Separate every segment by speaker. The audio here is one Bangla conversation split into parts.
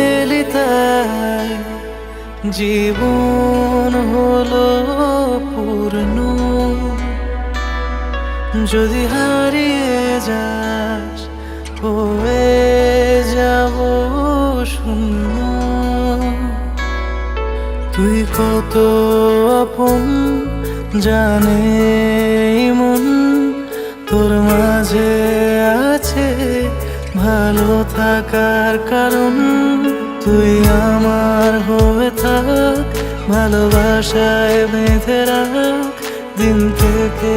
Speaker 1: এলি তাই জীবন হলো পূর্ণ। যদি হারিয়ে যাস হয়ে যাব শূন্য। তুই কত আপন জানে মন, তোর মাঝে আছে ভালো থাকার কারণ। তুই আমার হয়ে থাক, ভালোবাসায় বেঁধে রাখ, দিন থেকে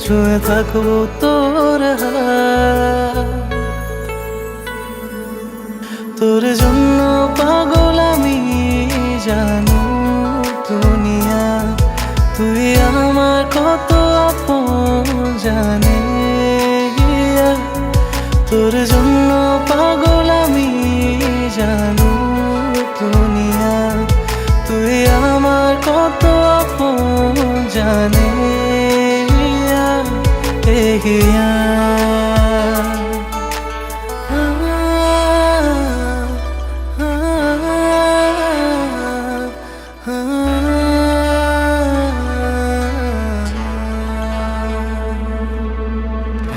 Speaker 1: ছুঁয়ে থাকবো তোর হাত। তোর জন্য পাগল আমি জানো দুনিয়া, তুই আমার কত আপন জানে। তোর জন্য পাগল আমি জানো দুনিয়া, তুই আমার কত আপন জানে। এগিয়া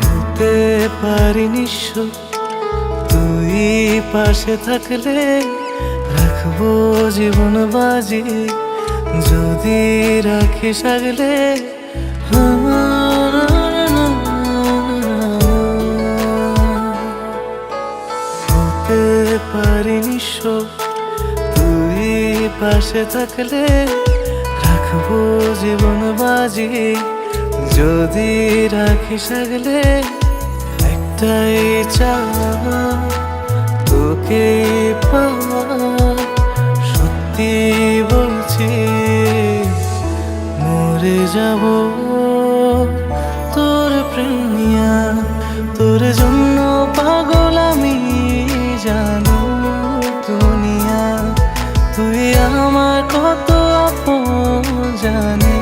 Speaker 1: হতে পারি নিঃস্ব, তুই পাশে থাকলে রাখবো জীবন বাজি। যদি রাখিস আগলে হতে পারি নিঃস্ব, তুই পাশে থাকলে রাখবো জীবন বাজি। যদি রাখিস আগলে একটাই চাওয়া তোকে পাওয়া। সত্যি বলছি মরে যাব তোর প্রেম নিয়া। তোর জন্য পাগল আমি জানো দুনিয়া, তুই আমার কত আপন জানে।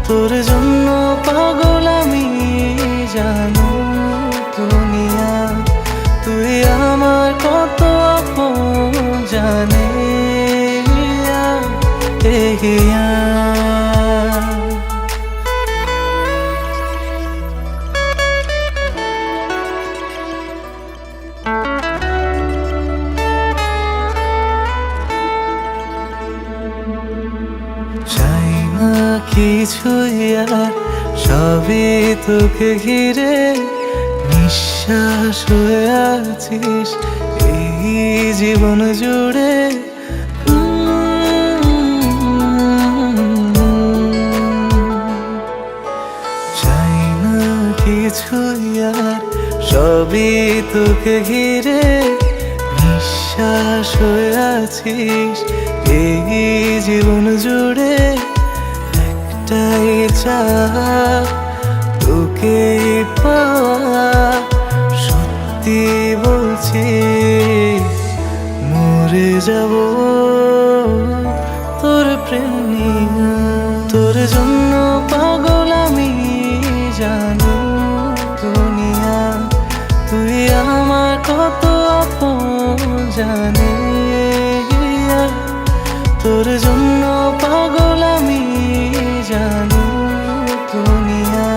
Speaker 1: তোর জন্য পাগল আমি জানো দুনিয়া, তুই আমার কত আপন জানে। এগিয়া চাই না কিছুই আর, সবই তোকে ঘিরে। নিঃশ্বাস হয়ে আছিস এই জীবন জুড়ে। চাই না কিছুই আর, সবই তোকে ঘিরে। নিঃশ্বাস হয়ে আছিস এই জীবন জুড়ে। একটাই চাওয়া তোকে পাওয়া। সত্যি বলছি মরে যাব তোর প্রেম নিয়া। তোর জন্য পাগল আমি জানো দুনিয়া, তুই আমার কত আপন জানে। তোর জন্য পাগল আমি জানো দুনিয়া,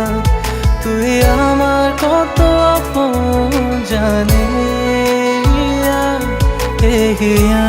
Speaker 1: তুই আমার কত আপন জানে। এগিয়া